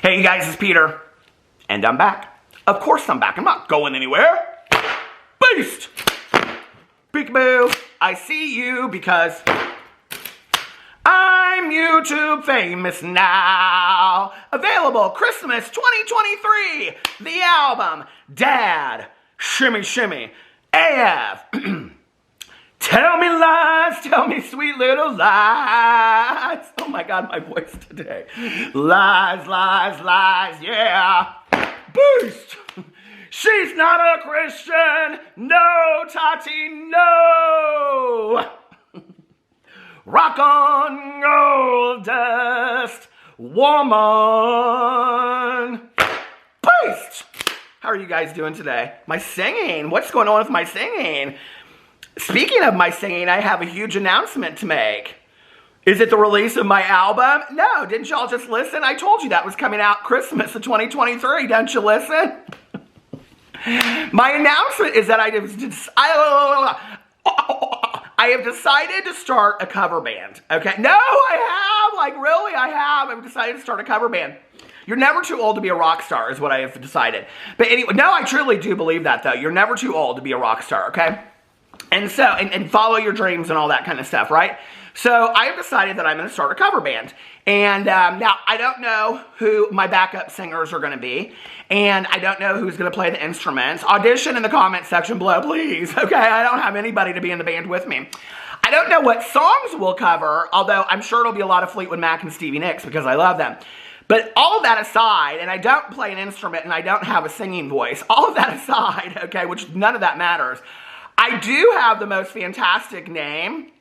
Hey you guys, it's Peter, and I'm back. Of course I'm back. I'm not going anywhere. Beast! Peekaboo, I see you because I'm YouTube famous now. Available Christmas 2023. The album, Dad, Shimmy Shimmy, AF. Tell me lies, tell me sweet little lies. Oh my God, my voice today. Lies, lies, lies, yeah. Boost. She's not a Christian. No, Tati, no. Rock on, gold dust, woman. Boost. How are you guys doing today? My singing, what's going on with my singing? Speaking of my singing, I have a huge announcement to make. Is it the release of my album? No, didn't y'all just listen? I told you that was coming out Christmas of 2023. Don't you listen? My announcement is that I have decided to start a cover band. Okay? No, I have. Like, really, I have. I've decided to start a cover band. You're never too old to be a rock star is what I have decided. But anyway, no, I truly do believe that, though. You're never too old to be a rock star, okay? And so, and follow your dreams and all that kind of stuff, right? So I have decided that I'm going to start a cover band. And now, I don't know who my backup singers are going to be. And I don't know who's going to play the instruments. Audition in the comment section below, please. Okay, I don't have anybody to be in the band with me. I don't know what songs we'll cover, although I'm sure it'll be a lot of Fleetwood Mac and Stevie Nicks because I love them. But all of that aside, and I don't play an instrument and I don't have a singing voice, all of that aside, okay, which none of that matters, I do have the most fantastic name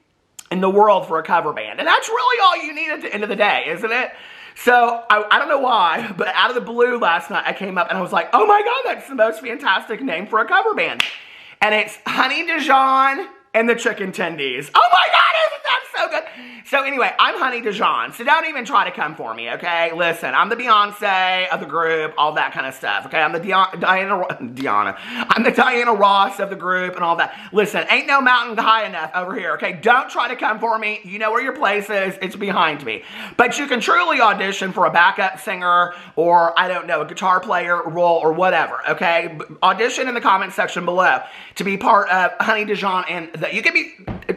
in the world for a cover band. And that's really all you need at the end of the day, isn't it? So, I don't know why, but out of the blue last night, I came up and I was like, oh my God, that's the most fantastic name for a cover band. And it's Honey Dijon and the Chicken Tendies. Oh my God, isn't that so good? So anyway, I'm Honey Dijon, so don't even try to come for me, okay? Listen, I'm the Beyonce of the group, all that kind of stuff, okay? I'm the Diana. I'm the Diana Ross of the group and all that. Listen, ain't no mountain high enough over here, okay? Don't try to come for me. You know where your place is. It's behind me. But you can truly audition for a backup singer or, I don't know, a guitar player role or whatever, okay? Audition in the comment section below to be part of Honey Dijon and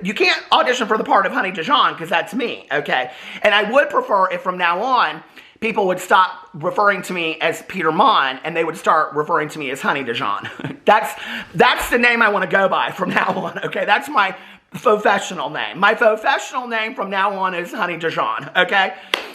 you can't audition for the part of Honey Dijon because that's me, okay? And I would prefer if from now on, people would stop referring to me as Peter Monn and they would start referring to me as Honey Dijon. That's the name I want to go by from now on, okay? That's my professional name. My professional name from now on is Honey Dijon, okay?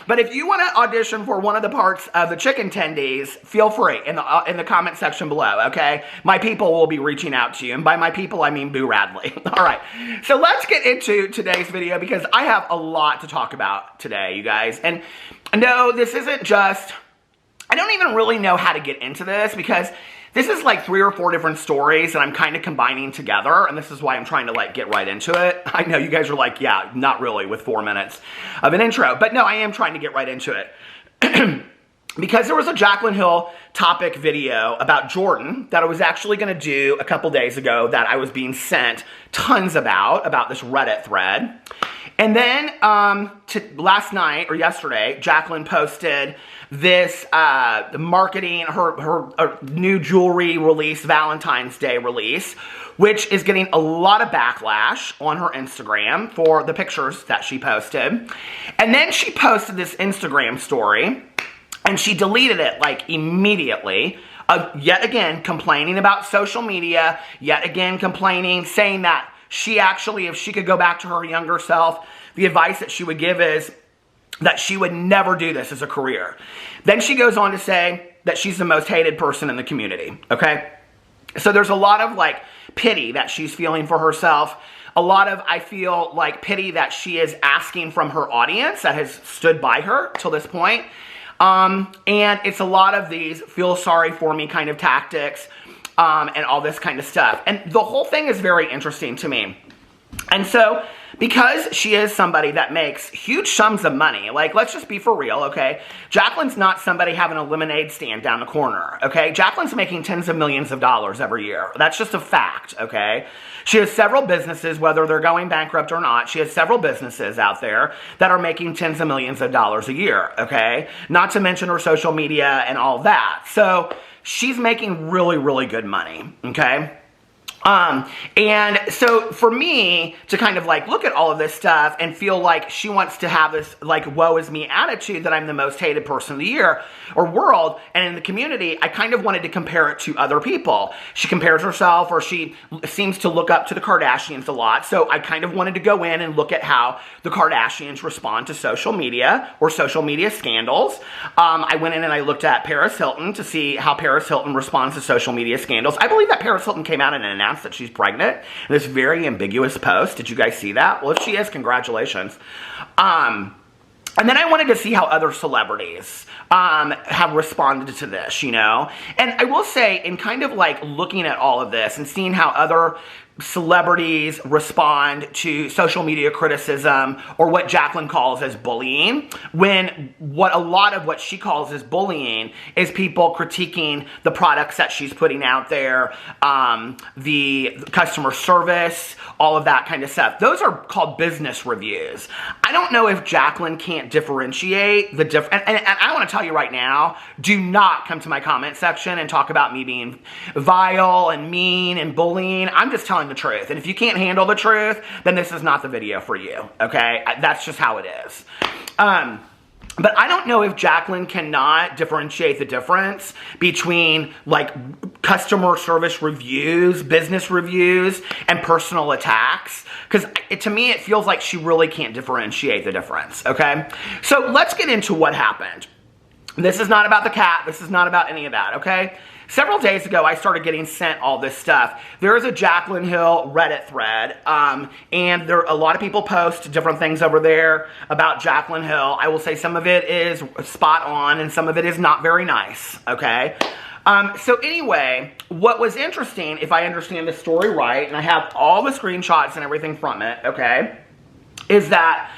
But if you want to audition for one of the parts of the Chicken Tendies, feel free in the comment section below, okay? My people will be reaching out to you. And by my people, I mean Boo Radley. All right. So let's get into today's video because I have a lot to talk about today, you guys. And no, this isn't just... I don't even really know how to get into this because this is like 3 or 4 different stories that I'm kind of combining together, and this is why I'm trying to like get right into it. I know you guys are like, yeah, not really with 4 minutes of an intro, but no, I am trying to get right into it. Because there was a Jaclyn Hill topic video about Jordan that I was actually going to do a couple days ago that I was being sent tons about this Reddit thread. And then last night or yesterday, Jaclyn posted this marketing, her new jewelry release, Valentine's Day release, which is getting a lot of backlash on her Instagram for the pictures that she posted. And then she posted this Instagram story, and she deleted it like immediately. Yet again, complaining about social media, yet again complaining, saying that she actually, if she could go back to her younger self, the advice that she would give is that she would never do this as a career. Then she goes on to say that she's the most hated person in the community, okay? So there's a lot of like pity that she's feeling for herself. A lot of, I feel like pity that she is asking from her audience that has stood by her till this point. And it's a lot of these feel sorry for me kind of tactics, and all this kind of stuff. And the whole thing is very interesting to me. And so because she is somebody that makes huge sums of money, like, let's just be for real, okay? Jaclyn's not somebody having a lemonade stand down the corner, okay? Jaclyn's making tens of millions of dollars every year. That's just a fact, okay? She has several businesses, whether they're going bankrupt or not. She has several businesses out there that are making tens of millions of dollars a year, okay? Not to mention her social media and all that. So she's making really, really good money, okay? And so for me to kind of like look at all of this stuff and feel like she wants to have this like woe is me attitude that I'm the most hated person of the year or world and in the community, I kind of wanted to compare it to other people. She compares herself, or she seems to look up to the Kardashians a lot. So I kind of wanted to go in and look at how the Kardashians respond to social media or social media scandals. I went in and I looked at Paris Hilton to see how Paris Hilton responds to social media scandals. I believe that Paris Hilton came out and announced that she's pregnant in this very ambiguous post. Did you guys see that? Well, if she is, congratulations. And then I wanted to see how other celebrities have responded to this, you know? And I will say, in kind of like looking at all of this and seeing how other celebrities respond to social media criticism or what Jaclyn calls as bullying, when what a lot of what she calls as bullying is people critiquing the products that she's putting out there, the customer service, all of that kind of stuff. Those are called business reviews. I don't know if Jaclyn can't differentiate the difference. And I want to tell you right now, do not come to my comment section and talk about me being vile and mean and bullying. I'm just telling the truth. And if you can't handle the truth, then this is not the video for you, okay? That's just how it is. But I don't know if Jaclyn cannot differentiate the difference between like customer service reviews, business reviews, and personal attacks. Because to me, it feels like she really can't differentiate the difference, okay? So let's get into what happened. This is not about the cat. This is not about any of that, okay? Several days ago, I started getting sent all this stuff. There is a Jaclyn Hill Reddit thread, and there a lot of people post different things over there about Jaclyn Hill. I will say some of it is spot on, and some of it is not very nice, okay? So anyway, what was interesting, if I understand the story right, and I have all the screenshots and everything from it, okay, is that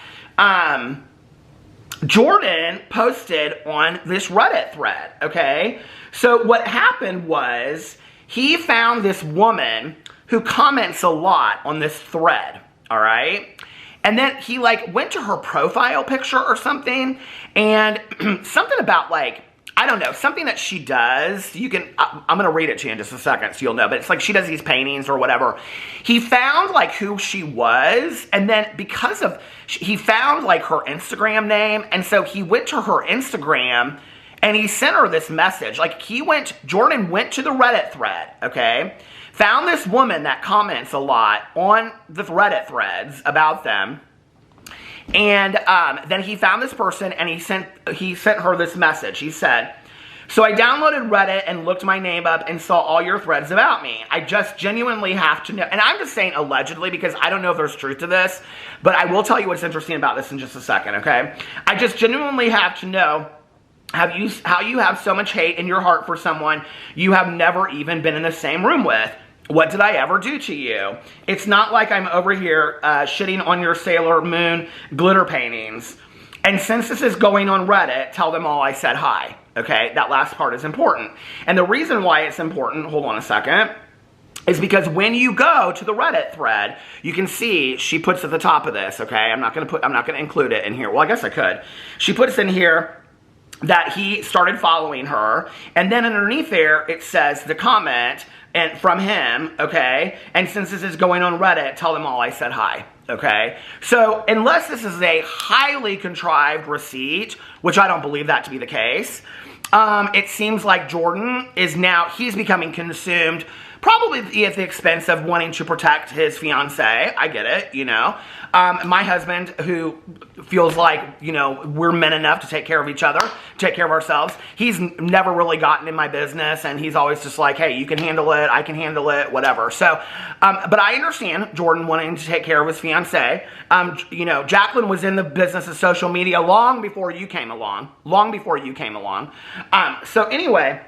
Jordan posted on this Reddit thread, okay? So what happened was he found this woman who comments a lot on this thread, all right? And then he like went to her profile picture or something, and something about like, I don't know, something that she does. You can, I'm going to read it to you in just a second so you'll know, but it's like she does these paintings or whatever. He found like who she was, and then because of, he found like her Instagram name, and so he went to her Instagram and he sent her this message. Like Jordan went to the Reddit thread, okay? Found this woman that comments a lot on the Reddit threads about them. And then he found this person and he sent her this message. He said, "So I downloaded Reddit and looked my name up and saw all your threads about me. I just genuinely have to know," and I'm just saying allegedly because I don't know if there's truth to this, but I will tell you what's interesting about this in just a second, okay? "I just genuinely have to know how you have so much hate in your heart for someone you have never even been in the same room with. What did I ever do to you? It's not like I'm over here shitting on your Sailor Moon glitter paintings. And since this is going on Reddit, tell them all I said hi." Okay, that last part is important. And the reason why it's important, hold on a second, is because when you go to the Reddit thread, you can see she puts at the top of this, okay? I'm not gonna include it in here. Well, I guess I could. She puts in here that he started following her, and then underneath there it says the comment and from him, okay? And since this is going on Reddit, tell them all I said hi, okay? So unless this is a highly contrived receipt, which I don't believe that to be the case, it seems like Jordan is now, he's becoming consumed, probably at the expense of wanting to protect his fiancée. I get it, you know. My husband, who feels like, you know, we're men enough to take care of each other, take care of ourselves, he's never really gotten in my business, and he's always just like, hey, you can handle it, I can handle it, whatever. So, but I understand Jordan wanting to take care of his fiancée. You know, Jaclyn was in the business of social media long before you came along. So anyway,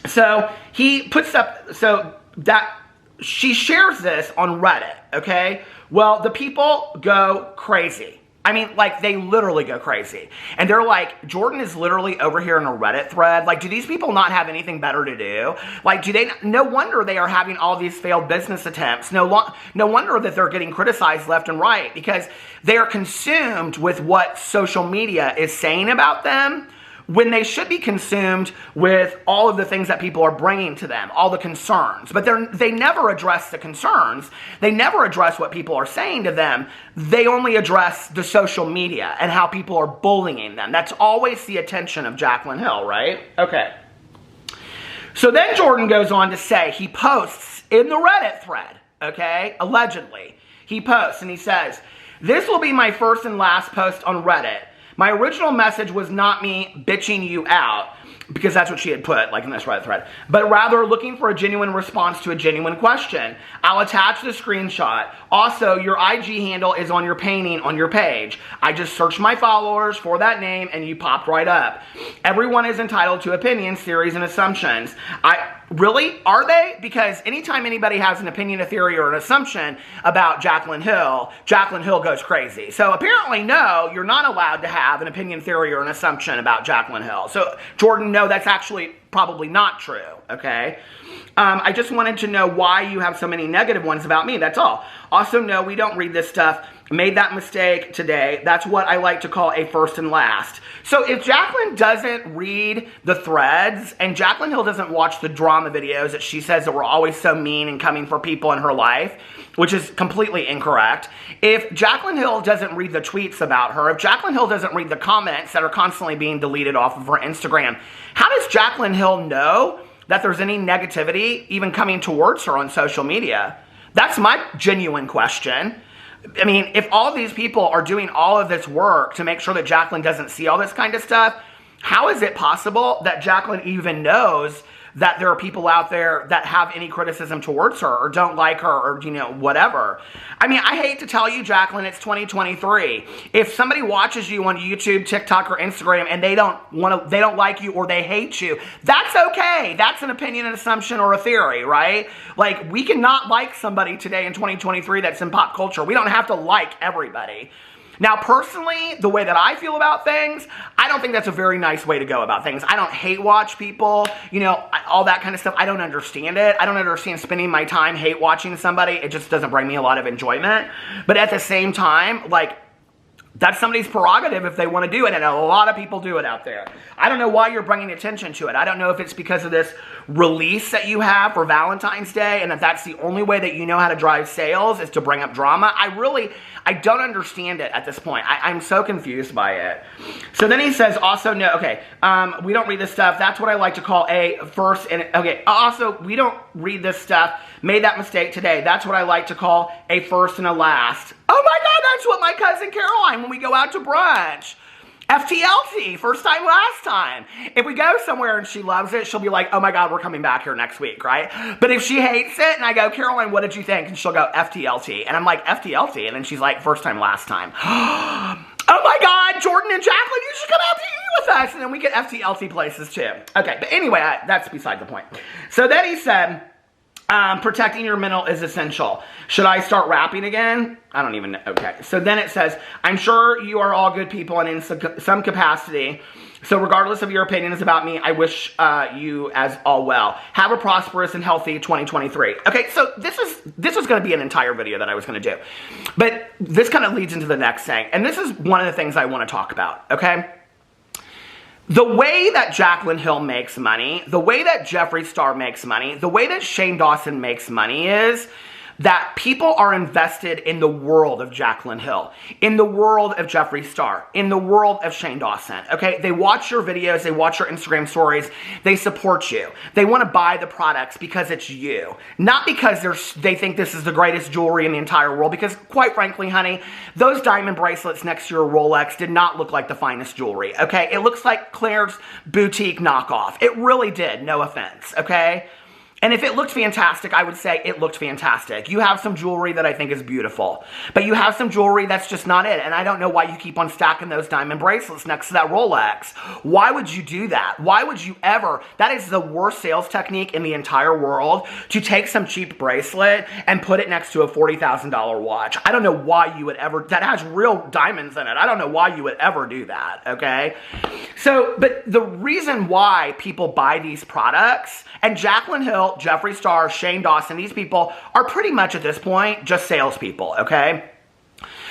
so he puts up, so that she shares this on Reddit, okay? Well, the people go crazy. I mean, like, they literally go crazy. And they're like, Jordan is literally over here in a Reddit thread. Like, do these people not have anything better to do? Like, do they, no wonder they are having all these failed business attempts. No wonder that they're getting criticized left and right, because they are consumed with what social media is saying about them, when they should be consumed with all of the things that people are bringing to them, all the concerns. But they never address the concerns. They never address what people are saying to them. They only address the social media and how people are bullying them. That's always the attention of Jaclyn Hill, right? Okay. So then Jordan goes on to say, he posts in the Reddit thread, okay, allegedly. He posts and he says, "This will be my first and last post on Reddit. My original message was not me bitching you out," because that's what she had put, like in this Reddit thread, "but rather looking for a genuine response to a genuine question. I'll attach the screenshot. Also, your IG handle is on your painting on your page. I just searched my followers for that name and you popped right up. Everyone is entitled to opinions, theories, and assumptions." Really? Are they? Because anytime anybody has an opinion, a theory, or an assumption about Jaclyn Hill goes crazy. So apparently, no, you're not allowed to have an opinion, theory, or an assumption about Jaclyn Hill. So, Jordan, no, that's actually probably not true, okay? I just wanted to know why you have so many negative ones about me, that's all. Also, no, we don't read this stuff. Made that mistake today. That's what I like to call a first and last. So if Jaclyn doesn't read the threads, and Jaclyn Hill doesn't watch the drama videos that she says that were always so mean and coming for people in her life, which is completely incorrect. If Jaclyn Hill doesn't read the tweets about her, if Jaclyn Hill doesn't read the comments that are constantly being deleted off of her Instagram, how does Jaclyn Hill know that there's any negativity even coming towards her on social media? That's my genuine question. I mean, if all of these people are doing all of this work to make sure that Jaclyn doesn't see all this kind of stuff, how is it possible that Jaclyn even knows that there are people out there that have any criticism towards her or don't like her or, you know, whatever? I mean, I hate to tell you, Jaclyn, it's 2023. If somebody watches you on YouTube, TikTok, or Instagram and they don't like you or they hate you, that's okay. That's an opinion, an assumption, or a theory, right? Like, we cannot like somebody today in 2023 that's in pop culture. We don't have to like everybody. Now, personally, the way that I feel about things, I don't think that's a very nice way to go about things. I don't hate watch people, you know, all that kind of stuff. I don't understand it. I don't understand spending my time hate watching somebody. It just doesn't bring me a lot of enjoyment. But at the same time, like, that's somebody's prerogative if they want to do it, and a lot of people do it out there. I don't know why you're bringing attention to it. I don't know if it's because of this release that you have for Valentine's Day, and that's the only way that you know how to drive sales is to bring up drama. I don't understand it at this point. I'm so confused by it. So then he says, also, no, okay, we don't read this stuff. That's what I like to call a first, and okay, also, we don't read this stuff. Made that mistake today. That's what I like to call a first and a last. Oh my God, that's what my cousin Caroline, when we go out to brunch. FTLT, first time, last time. If we go somewhere and she loves it, she'll be like, oh my God, we're coming back here next week, right? But if she hates it and I go, Caroline, what did you think? And she'll go, FTLT. And I'm like, FTLT? And then she's like, first time, last time. Oh my God, Jordan and Jaclyn, you should come out to eat with us. And then we get FTLT places too. Okay, but anyway, that's beside the point. So then he said, protecting your mental is essential. Should I start rapping again? I don't even know. Okay. So then it says, I'm sure you are all good people and in some capacity. So regardless of your opinions about me, I wish you as all well. Have a prosperous and healthy 2023. Okay, so this was going to be an entire video that I was going to do. But this kind of leads into the next thing. And this is one of the things I want to talk about, okay? The way that Jaclyn Hill makes money, the way that Jeffree Star makes money, the way that Shane Dawson makes money is that people are invested in the world of Jaclyn Hill, in the world of Jeffree Star, in the world of Shane Dawson, okay? They watch your videos, they watch your Instagram stories, they support you. They want to buy the products because it's you, not because they think this is the greatest jewelry in the entire world, because quite frankly, honey, those diamond bracelets next to your Rolex did not look like the finest jewelry, okay? It looks like Claire's boutique knockoff. It really did, no offense, okay? And if it looked fantastic, I would say it looked fantastic. You have some jewelry that I think is beautiful, but you have some jewelry that's just not it. And I don't know why you keep on stacking those diamond bracelets next to that Rolex. Why would you do that? Why would you ever? That is the worst sales technique in the entire world, to take some cheap bracelet and put it next to a $40,000 watch. I don't know why you would ever, that has real diamonds in it. I don't know why you would ever do that, okay? So, but the reason why people buy these products, and Jaclyn Hill, Jeffree Star, Shane Dawson, these people are pretty much at this point just salespeople, okay?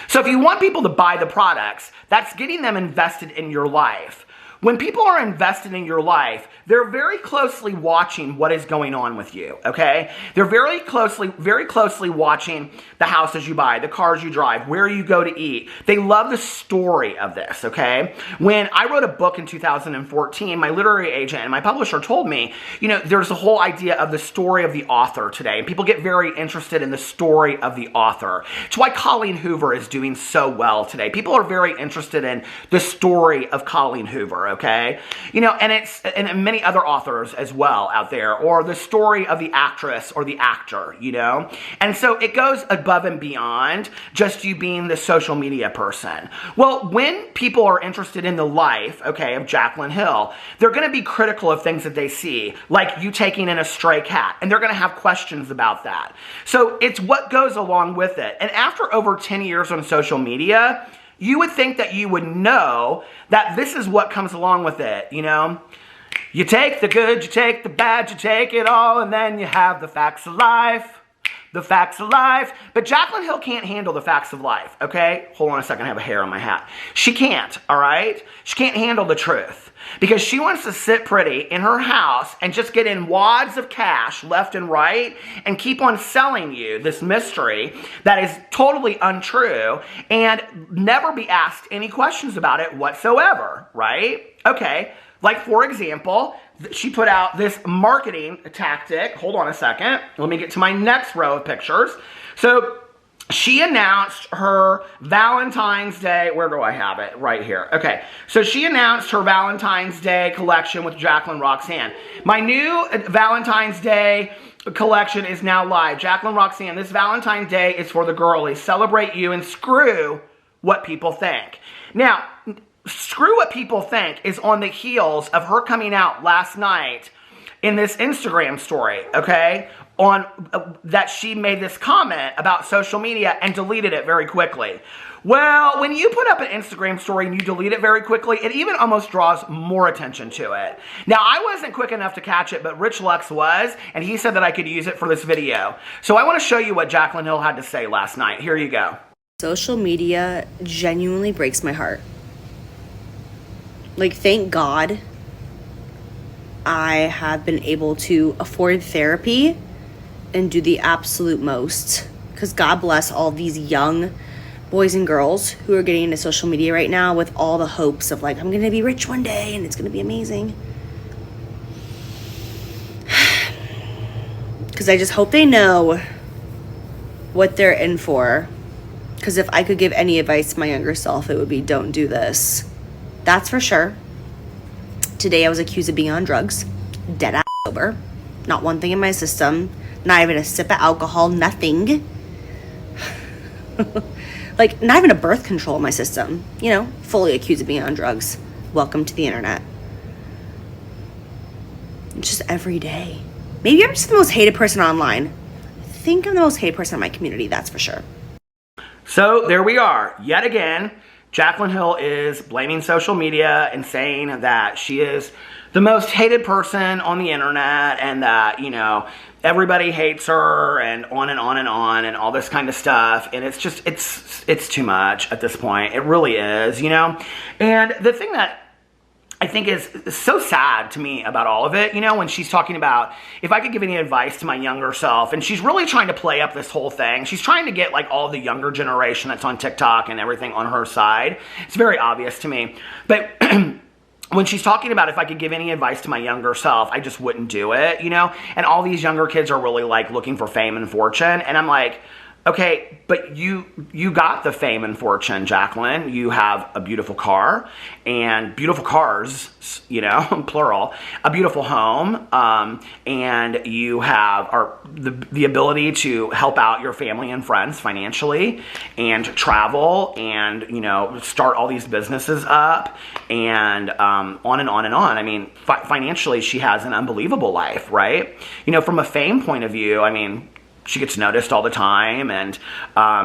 So if you want people to buy the products, that's getting them invested in your life. When people are invested in your life, they're very closely watching what is going on with you, okay? They're very closely watching the houses you buy, the cars you drive, where you go to eat. They love the story of this, okay? When I wrote a book in 2014, my literary agent and my publisher told me, you know, there's a whole idea of the story of the author today, and people get very interested in the story of the author. It's why Colleen Hoover is doing so well today. People are very interested in the story of Colleen Hoover, okay? You know, and many other authors as well out there, or the story of the actress or the actor, you know? And so it goes above and beyond just you being the social media person. Well, when people are interested in the life, okay, of Jaclyn Hill, they're going to be critical of things that they see, like you taking in a stray cat, and they're going to have questions about that. So it's what goes along with it. And after over 10 years on social media, you would think that you would know that this is what comes along with it, you know? You take the good, you take the bad, you take it all, and then you have the facts of life. The facts of life. But Jaclyn Hill can't handle the facts of life, okay? Hold on a second, I have a hair on my hat. She can't, all right? She can't handle the truth. Because she wants to sit pretty in her house and just get in wads of cash left and right and keep on selling you this mystery that is totally untrue and never be asked any questions about it whatsoever, right? Okay, like for example, she put out this marketing tactic. Hold on a second. Let me get to my next row of pictures. So she announced her Valentine's Day, where do I have it? Right here. Okay, so she announced her Valentine's Day collection with Jaclyn Roxanne. My new Valentine's Day collection is now live. Jaclyn Roxanne, this Valentine's Day is for the girlies. Celebrate you and screw what people think. Now, screw what people think is on the heels of her coming out last night in this Instagram story, okay? On that she made this comment about social media and deleted it very quickly. Well, when you put up an Instagram story and you delete it very quickly, it even almost draws more attention to it. Now, I wasn't quick enough to catch it, but Rich Lux was, and he said that I could use it for this video. So I want to show you what Jaclyn Hill had to say last night. Here you go. Social media genuinely breaks my heart. Like, thank God I have been able to afford therapy and do the absolute most. Because God bless all these young boys and girls who are getting into social media right now with all the hopes of like, I'm going to be rich one day and it's going to be amazing. Because I just hope they know what they're in for. Because if I could give any advice to my younger self, it would be don't do this. That's for sure. Today I was accused of being on drugs. Dead ass sober. Not one thing in my system. Not even a sip of alcohol. Nothing. Like, not even a birth control in my system. You know, fully accused of being on drugs. Welcome to the internet. It's just every day. Maybe I'm just the most hated person online. I think I'm the most hated person in my community, that's for sure. So there we are. Yet again, Jaclyn Hill is blaming social media and saying that she is the most hated person on the internet and that, you know, everybody hates her and on and on and on and all this kind of stuff. And it's just, it's too much at this point. It really is, you know. And the thing that I think is so sad to me about all of it, you know, when she's talking about if I could give any advice to my younger self, and she's really trying to play up this whole thing. She's trying to get like all the younger generation that's on TikTok and everything on her side. It's very obvious to me. But when she's talking about if I could give any advice to my younger self, I just wouldn't do it, you know? And all these younger kids are really like looking for fame and fortune. And I'm like, Okay, but you got the fame and fortune, Jaclyn. You have a beautiful car and beautiful cars, plural, a beautiful home, and you have the ability to help out your family and friends financially and travel and, start all these businesses up and on and on and on. I mean, financially, she has an unbelievable life, right? From a fame point of view, I mean, she gets noticed all the time, and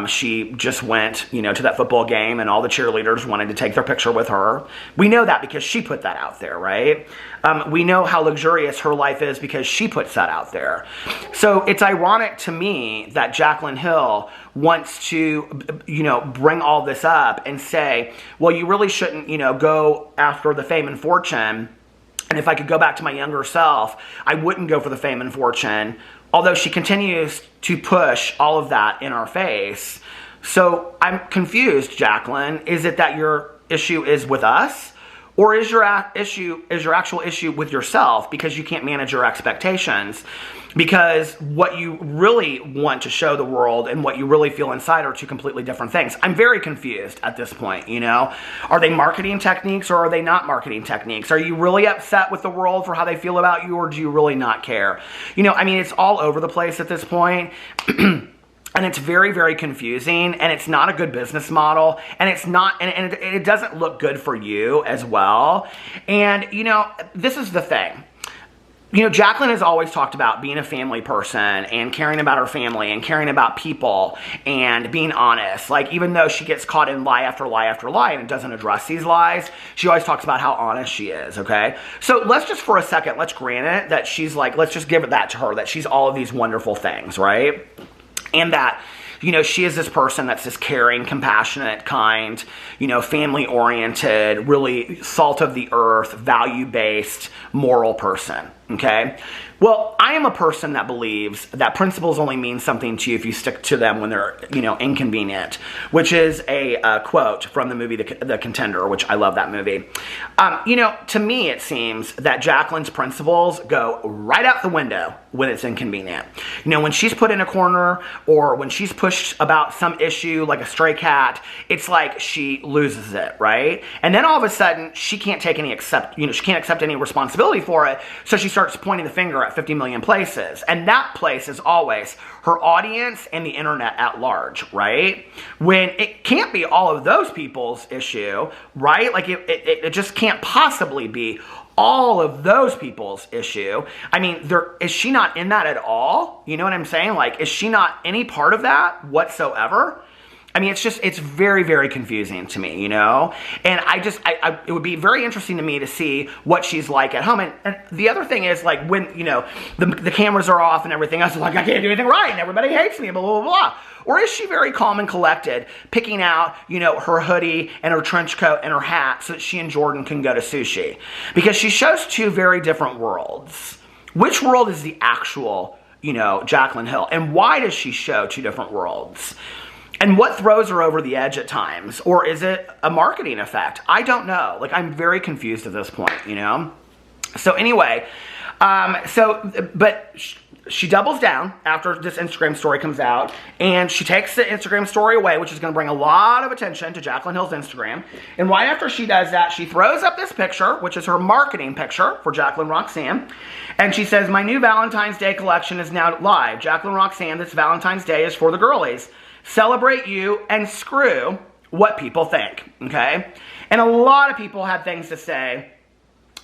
she just went, to that football game, and all the cheerleaders wanted to take their picture with her. We know that because she put that out there, right? We know how luxurious her life is because she puts that out there. So it's ironic to me that Jaclyn Hill wants to, bring all this up and say, well, you really shouldn't, go after the fame and fortune. And if I could go back to my younger self, I wouldn't go for the fame and fortune. Although she continues to push all of that in our face. So I'm confused, Jaclyn. Is it that your issue is with us? Or is your actual issue with yourself because you can't manage your expectations? Because what you really want to show the world and what you really feel inside are two completely different things. I'm very confused at this point, Are they marketing techniques or are they not marketing techniques? Are you really upset with the world for how they feel about you, or do you really not care? It's all over the place at this point. And it's very, very confusing, and it's not a good business model, and it's not, and it doesn't look good for you as well. And, this is the thing. Jaclyn has always talked about being a family person and caring about her family and caring about people and being honest. Like, even though she gets caught in lie after lie after lie and doesn't address these lies, she always talks about how honest she is, okay? So let's just for a second, let's grant it that she's like, let's just give it that to her, that she's all of these wonderful things, right? And that, she is this person that's this caring, compassionate, kind, family-oriented, really salt of the earth, value-based, moral person, okay? Well, I am a person that believes that principles only mean something to you if you stick to them when they're, inconvenient, which is a quote from the movie The Contender, which I love that movie. To me, it seems that Jaclyn's principles go right out the window when it's inconvenient. When she's put in a corner or when she's pushed about some issue like a stray cat, it's like she loses it, right? And then all of a sudden, she can't take she can't accept any responsibility for it, so she starts pointing the finger at 50 million places. And that place is always her audience and the internet at large, right? When it can't be all of those people's issue, right? Like it just can't possibly be all of those people's issue. I mean, is she not in that at all? You know what I'm saying? Like, is she not any part of that whatsoever? I mean, it's very, very confusing to me, And it would be very interesting to me to see what she's like at home. And the other thing is, like, when, the cameras are off and everything else, like, I can't do anything right and everybody hates me, blah, blah, blah. Or is she very calm and collected, picking out, her hoodie and her trench coat and her hat so that she and Jordan can go to sushi? Because she shows two very different worlds. Which world is the actual, Jaclyn Hill? And why does she show two different worlds? And what throws her over the edge at times? Or is it a marketing effect? I don't know. Like, I'm very confused at this point, So anyway, but she doubles down after this Instagram story comes out, and she takes the Instagram story away, which is going to bring a lot of attention to Jaclyn Hill's Instagram. And right after she does that, she throws up this picture, which is her marketing picture for Jaclyn Roxanne. And she says, my new Valentine's Day collection is now live. Jaclyn Roxanne, this Valentine's Day is for the girlies. Celebrate you and screw what people think, okay? And a lot of people had things to say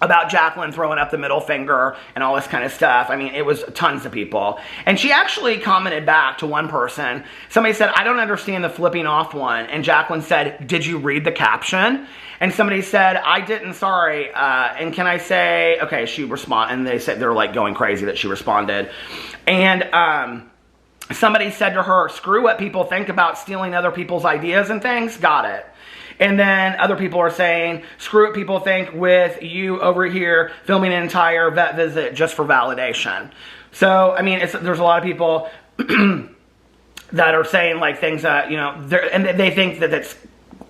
about Jaclyn throwing up the middle finger and all this kind of stuff. I mean, it was tons of people. And she actually commented back to one person. Somebody said, I don't understand the flipping off one. And Jaclyn said, did you read the caption? And somebody said, I didn't, sorry. And can I say, okay, she responded. And they said they're like going crazy that she responded. And somebody said to her, screw what people think about stealing other people's ideas and things. Got it. And then other people are saying, screw what people think with you over here filming an entire vet visit just for validation. So, I mean, there's a lot of people that are saying like things that, and they think that it's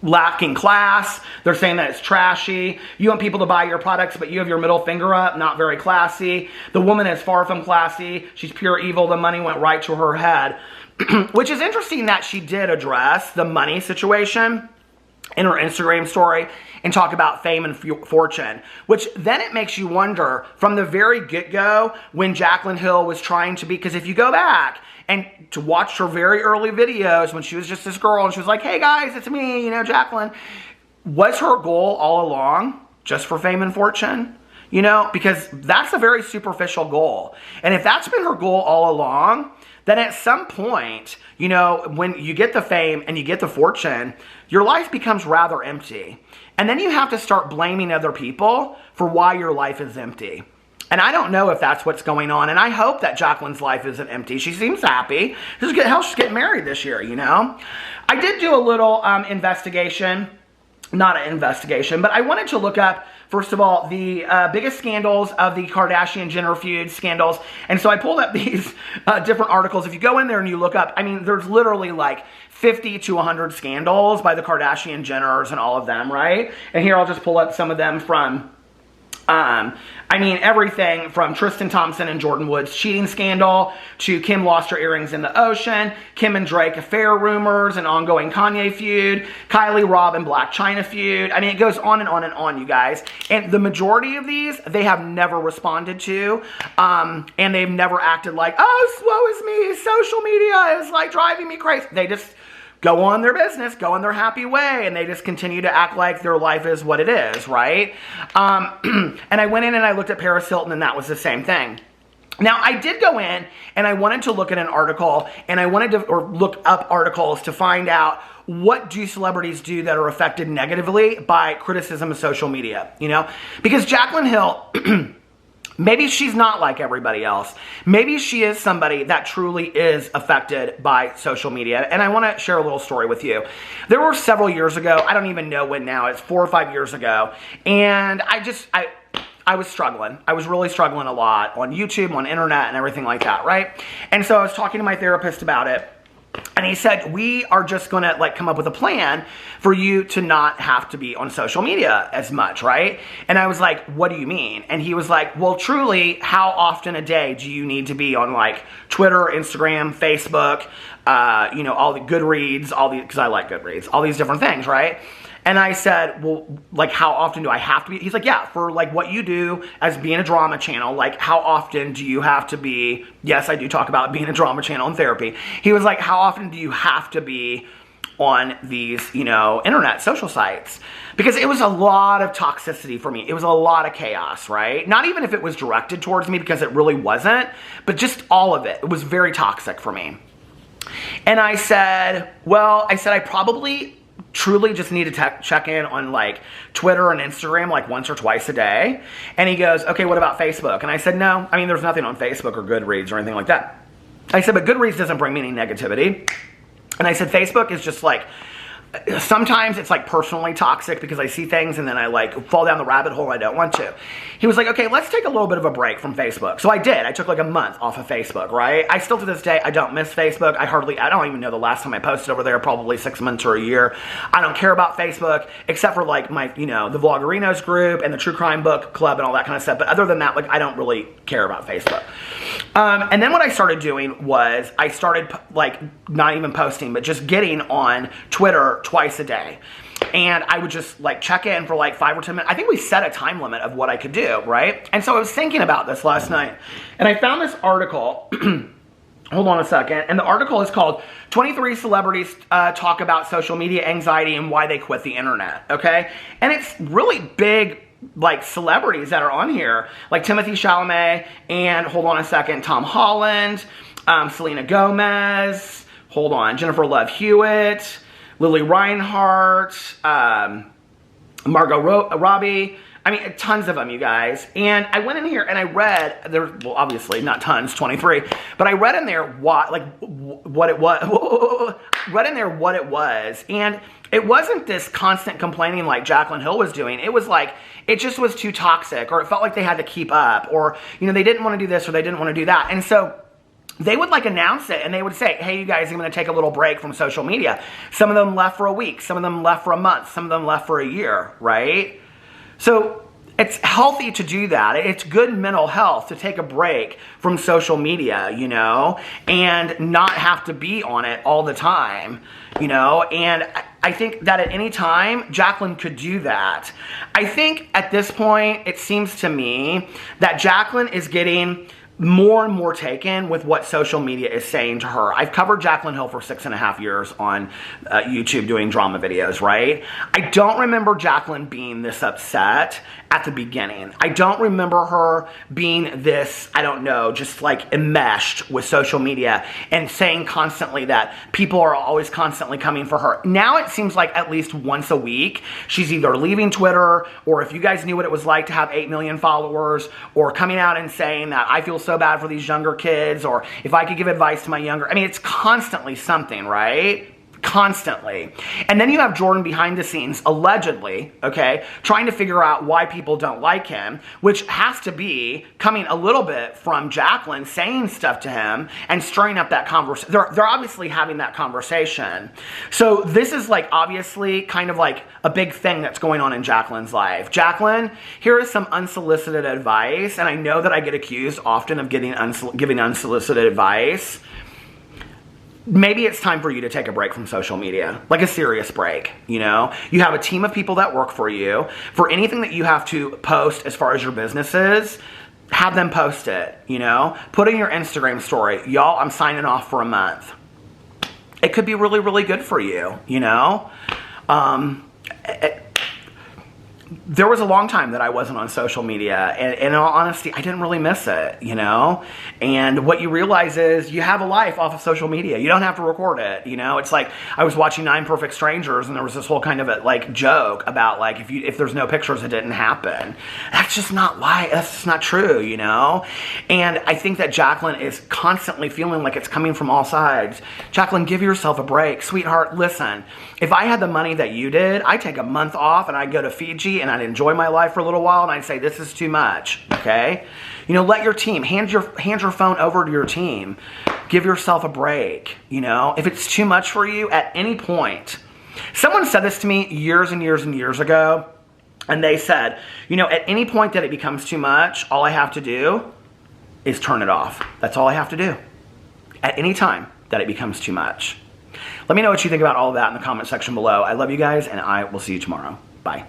lacking class. They're saying that it's trashy. You want people to buy your products, but you have your middle finger up. Not very classy. The woman is far from classy. She's pure evil. The money went right to her head. which is interesting that she did address the money situation in her Instagram story and talk about fame and fortune, which then it makes you wonder from the very get-go when Jaclyn Hill was trying to be, because if you go back and to watch her very early videos when she was just this girl and she was like, hey guys, it's me, you know, Jaclyn, was her goal all along just for fame and fortune? You know, because that's a very superficial goal. And if that's been her goal all along, then at some point, you know, when you get the fame and you get the fortune, your life becomes rather empty. And then you have to start blaming other people for why your life is empty. And I don't know if that's what's going on. And I hope that Jaclyn's life isn't empty. She seems happy. She's getting married this year, you know. I did do a little investigation. Not an investigation, but I wanted to look up, first of all, the biggest scandals of the Kardashian-Jenner feud scandals. And so I pulled up these different articles. If you go in there and you look up, I mean, there's literally like 50 to 100 scandals by the Kardashian-Jenners and all of them, right? And here I'll just pull up some of them from... I mean, everything from Tristan Thompson and Jordan Woods cheating scandal to Kim lost her earrings in the ocean, Kim and Drake affair rumors, an ongoing Kanye feud, Kylie, Rob, and Black China feud. I mean, it goes on and on and on, you guys. And the majority of these, they have never responded to, and they've never acted like, oh, woe is me, social media is like driving me crazy. They just go on their business, go on their happy way, and they just continue to act like their life is what it is, right? And I went in and I looked at Paris Hilton, and that was the same thing. Now, I did go in and I wanted to look at an article, and I wanted to look up articles to find out what do celebrities do that are affected negatively by criticism of social media, you know? Because Jaclyn Hill... maybe she's not like everybody else. Maybe she is somebody that truly is affected by social media. And I want to share a little story with you. There were several years ago, I don't even know when now, it's 4 or 5 years ago, and I was struggling. I was really struggling a lot on YouTube, on internet, and everything like that, right? And so I was talking to my therapist about it. And he said, we are just going to like come up with a plan for you to not have to be on social media as much, right? And I was like, what do you mean? And he was like, well, truly, how often a day do you need to be on like Twitter, Instagram, Facebook, you know, all the Goodreads, because I like Goodreads, all these different things, right? And I said, well, like, how often do I have to be? He's like, yeah, for like what you do as being a drama channel, like how often do you have to be? Yes, I do talk about being a drama channel and therapy. He was like, how often do you have to be on these, you know, internet social sites? Because it was a lot of toxicity for me. It was a lot of chaos, right? Not even if it was directed towards me, because it really wasn't, but just all of it. It was very toxic for me. And I said, well, I probably truly just need to check in on like Twitter and Instagram like once or twice a day. And he goes, okay, what about Facebook? And I said, no, I mean, there's nothing on Facebook or Goodreads or anything like that. I said, but Goodreads doesn't bring me any negativity. And I said, Facebook is just like, sometimes it's like personally toxic because I see things and then I like fall down the rabbit hole I don't want to. He was like, okay, let's take a little bit of a break from Facebook. So I did. I took like a month off of Facebook, right? I still to this day, I don't miss Facebook. I don't even know the last time I posted over there, probably 6 months or a year. I don't care about Facebook except for like my, you know, the Vloggerinos group and the True Crime Book Club and all that kind of stuff. But other than that, like I don't really care about Facebook. And then what I started doing was I started like not even posting, but just getting on Twitter twice a day. And I would just like check in for like 5 or 10 minutes. I think we set a time limit of what I could do, right? And so I was thinking about this last night. And I found this article. Hold on a second. And the article is called 23 Celebrities Talk About Social Media Anxiety and Why They Quit the Internet. Okay? And it's really big, like celebrities that are on here. Like Timothy Chalamet and, hold on a second, Tom Holland, Selena Gomez, hold on, Jennifer Love Hewitt, Lily Reinhart, Margot Robbie. I mean, tons of them, you guys. And I went in here and I read, well, obviously not tons, 23, but I read in there what it was. Read in there what it was. And it wasn't this constant complaining like Jaclyn Hill was doing. It was like, it just was too toxic, or it felt like they had to keep up, or, you know, they didn't want to do this or they didn't want to do that. And so they would like announce it and they would say, hey, you guys, I'm going to take a little break from social media. Some of them left for a week. Some of them left for a month. Some of them left for a year, right? So It's healthy to do that. It's good mental health to take a break from social media, you know, and not have to be on it all the time, you know. And I think that at any time, Jaclyn could do that. I think at this point, it seems to me that Jaclyn is getting more and more taken with what social media is saying to her. I've covered Jaclyn Hill for 6.5 years on YouTube doing drama videos, right? I don't remember Jaclyn being this upset at the beginning. I don't remember her being this, I don't know, just like enmeshed with social media and saying constantly that people are always constantly coming for her. Now it seems like at least once a week, she's either leaving Twitter, or if you guys knew what it was like to have 8 million followers, or coming out and saying that I feel so bad for these younger kids, or if I could give advice to my younger, I mean, it's constantly something, right? Constantly. And then you have Jordan behind the scenes, allegedly, okay, trying to figure out why people don't like him, which has to be coming a little bit from Jaclyn saying stuff to him and stirring up that conversation. They're obviously having that conversation. So this is like obviously kind of like a big thing that's going on in Jaclyn's life. Jaclyn, here is some unsolicited advice, and I know that I get accused often of giving unsolicited advice. Maybe it's time for you to take a break from social media, like a serious break, you know? You have a team of people that work for you. For anything that you have to post as far as your business is, have them post it, you know? Put in your Instagram story, y'all, I'm signing off for a month. It could be really, really good for you, you know? There was a long time that I wasn't on social media, and in all honesty, I didn't really miss it, you know? And what you realize is you have a life off of social media. You don't have to record it, you know? It's like, I was watching 9 Perfect Strangers, and there was this whole kind of a, like, joke about, like, if there's no pictures, it didn't happen. That's just not why, that's just not true, you know? And I think that Jaclyn is constantly feeling like it's coming from all sides. Jaclyn, give yourself a break. Sweetheart, listen, if I had the money that you did, I'd take a month off, and I'd go to Fiji, and I'd enjoy my life for a little while, and I'd say, this is too much, okay? You know, let your team, hand your phone over to your team. Give yourself a break, you know? If it's too much for you at any point. Someone said this to me years and years and years ago, and they said, you know, at any point that it becomes too much, all I have to do is turn it off. That's all I have to do. At any time that it becomes too much. Let me know what you think about all of that in the comment section below. I love you guys, and I will see you tomorrow. Bye.